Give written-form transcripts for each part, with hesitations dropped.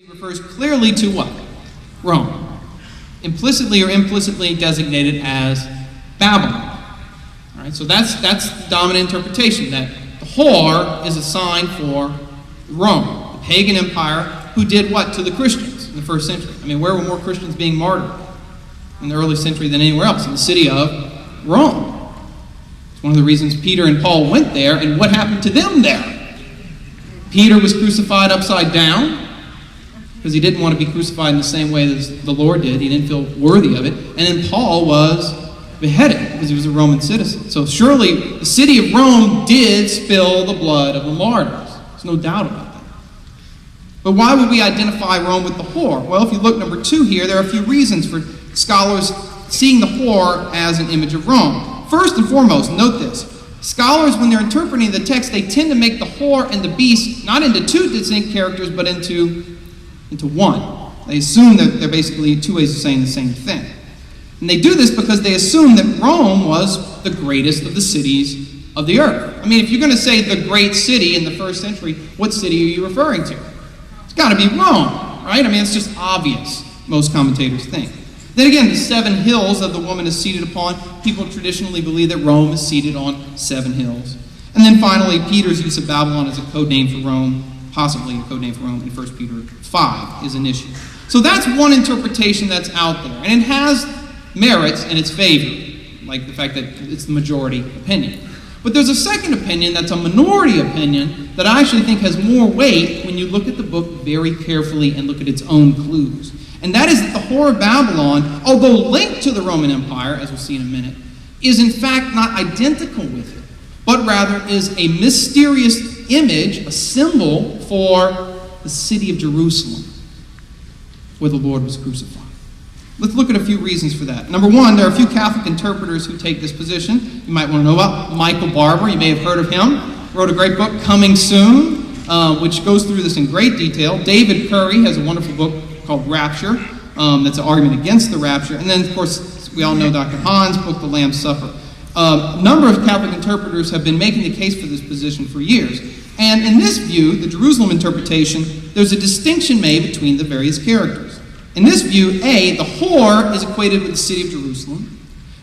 refers clearly to what? Rome. Implicitly or implicitly designated as Babylon. All right, so that's the dominant interpretation, that the whore is a sign for Rome, the pagan empire, who did what to the Christians in the first century? I mean, where were more Christians being martyred in the early century than anywhere else? In the city of Rome. It's one of the reasons Peter and Paul went there, and what happened to them there? Peter was crucified upside down, because he didn't want to be crucified in the same way as the Lord did. He didn't feel worthy of it. And then Paul was beheaded because he was a Roman citizen. So surely the city of Rome did spill the blood of the martyrs. There's no doubt about that. But why would we identify Rome with the whore? Well, if you look number 2 here, there are a few reasons for scholars seeing the whore as an image of Rome. First and foremost, note this. Scholars, when they're interpreting the text, they tend to make the whore and the beast not into 2 distinct characters, but into one. They assume that they're basically 2 ways of saying the same thing. And they do this because they assume that Rome was the greatest of the cities of the earth. I mean, if you're going to say the great city in the first century, what city are you referring to? It's got to be Rome, right? I mean, it's just obvious, most commentators think. Then again, the 7 hills that the woman is seated upon, people traditionally believe that Rome is seated on 7 hills. And then finally, Peter's use of Babylon as a code name for Rome, possibly a code name for Rome in 1 Peter 5, is an issue. So that's one interpretation that's out there. And it has merits in its favor, like the fact that it's the majority opinion. But there's a second opinion that's a minority opinion that I actually think has more weight when you look at the book very carefully and look at its own clues. And that is that the whore of Babylon, although linked to the Roman Empire, as we'll see in a minute, is in fact not identical with it, but rather is a mysterious image, a symbol for the city of Jerusalem, where the Lord was crucified. Let's look at a few reasons for that. Number 1, there are a few Catholic interpreters who take this position. You might want to know about Michael Barber. You may have heard of him. Wrote a great book, Coming Soon, which goes through this in great detail. David Curry has a wonderful book called Rapture. That's an argument against the rapture. And then, of course, we all know Dr. Hahn's book, The Lamb's Supper. A number of Catholic interpreters have been making the case for this position for years. And in this view, the Jerusalem interpretation, there's a distinction made between the various characters. In this view, A, the whore is equated with the city of Jerusalem.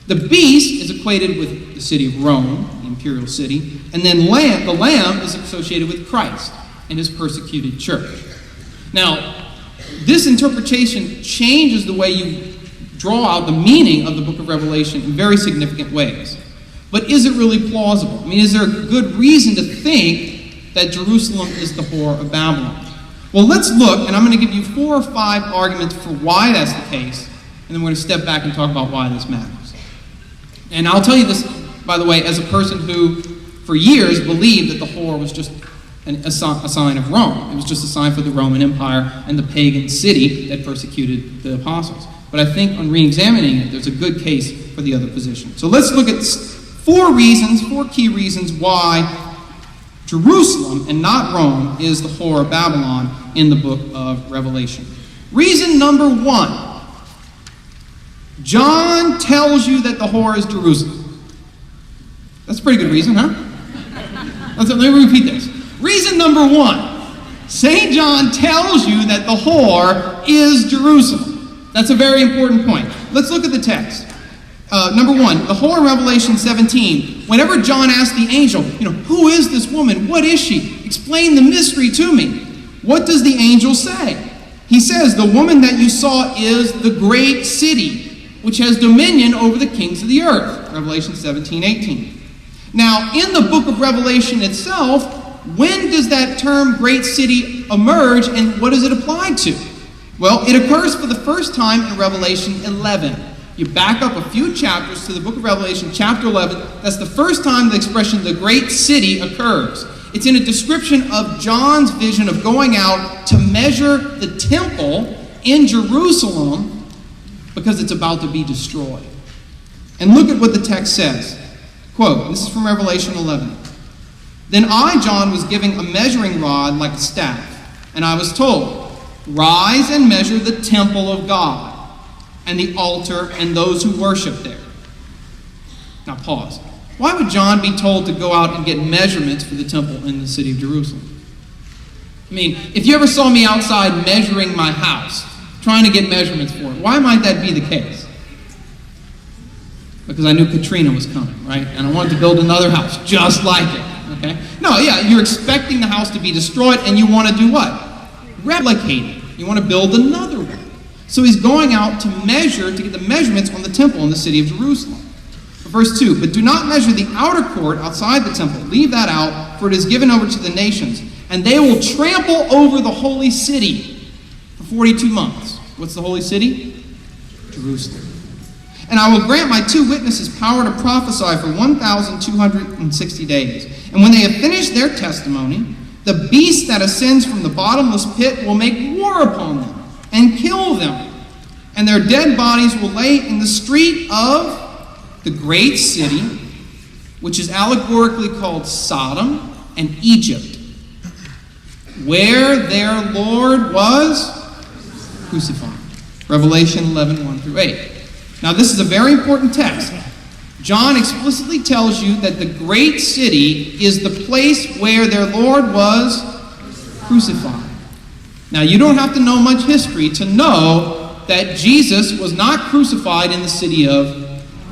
The beast is equated with the city of Rome, the imperial city. And then the lamb is associated with Christ and his persecuted church. Now, this interpretation changes the way you draw out the meaning of the book of Revelation in very significant ways. But is it really plausible? I mean, is there a good reason to think that Jerusalem is the whore of Babylon? Well, let's look, and I'm going to give you 4 or 5 arguments for why that's the case, and then we're going to step back and talk about why this matters. And I'll tell you this, by the way, as a person who, for years, believed that the whore was just a sign of Rome. It was just a sign for the Roman Empire and the pagan city that persecuted the apostles. But I think on re-examining it, there's a good case for the other position. So let's look at 4 key reasons why Jerusalem and not Rome is the whore of Babylon in the book of Revelation. Reason number 1. John tells you that the whore is Jerusalem. That's a pretty good reason, huh? Let me repeat this. Reason number 1. St. John tells you that the whore is Jerusalem. That's a very important point. Let's look at the text. Number 1, the whore in Revelation 17. Whenever John asked the angel, who is this woman? What is she? Explain the mystery to me. What does the angel say? He says, the woman that you saw is the great city, which has dominion over the kings of the earth. Revelation 17:18. Now, in the book of Revelation itself, when does that term great city emerge and what is it applied to? Well, it occurs for the first time in Revelation 11. You back up a few chapters to the book of Revelation, chapter 11. That's the first time the expression, the great city, occurs. It's in a description of John's vision of going out to measure the temple in Jerusalem because it's about to be destroyed. And look at what the text says. Quote, this is from Revelation 11. Then I, John, was given a measuring rod like a staff, and I was told, rise and measure the temple of God, and the altar, and those who worship there. Now pause. Why would John be told to go out and get measurements for the temple in the city of Jerusalem? I mean, if you ever saw me outside measuring my house, trying to get measurements for it, why might that be the case? Because I knew Katrina was coming, right? And I wanted to build another house just like it, okay? No, yeah, you're expecting the house to be destroyed, and you want to do what? Replicate it. You want to build another one. So he's going out to measure, to get the measurements on the temple in the city of Jerusalem. Verse 2, but do not measure the outer court outside the temple. Leave that out, for it is given over to the nations, and they will trample over the holy city for 42 months. What's the holy city? Jerusalem. And I will grant my 2 witnesses power to prophesy for 1,260 days. And when they have finished their testimony, the beast that ascends from the bottomless pit will make war upon them and kill them. And their dead bodies will lay in the street of the great city, which is allegorically called Sodom and Egypt, where their Lord was crucified. Revelation 11, 1 through 8. Now this is a very important text. John explicitly tells you that the great city is the place where their Lord was crucified. Now you don't have to know much history to know that Jesus was not crucified in the city of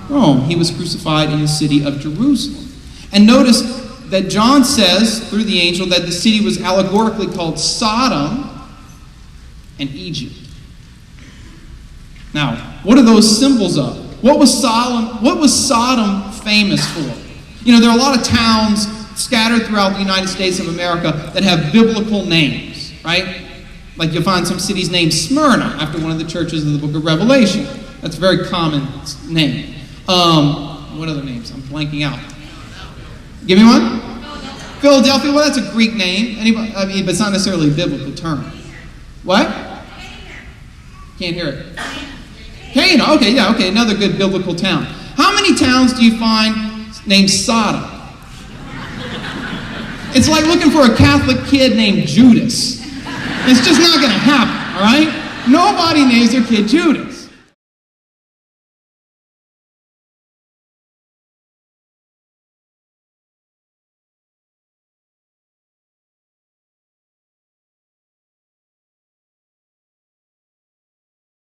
Rome. He was crucified in the city of Jerusalem. And notice that John says through the angel that the city was allegorically called Sodom and Egypt. Now, what are those symbols of? What was Sodom famous for? You know, there are a lot of towns scattered throughout the United States of America that have biblical names, right? Like you'll find some cities named Smyrna after one of the churches of the book of Revelation. That's a very common name. What other names? I'm blanking out. Give me one? Philadelphia. Well, that's a Greek name. Anybody? I mean, but it's not necessarily a biblical term. What? Can't hear it. Cana. Okay, yeah, okay. Another good biblical town. How many towns do you find named Sodom? It's like looking for a Catholic kid named Judas. It's just not going to happen, all right? Nobody names their kid Judas.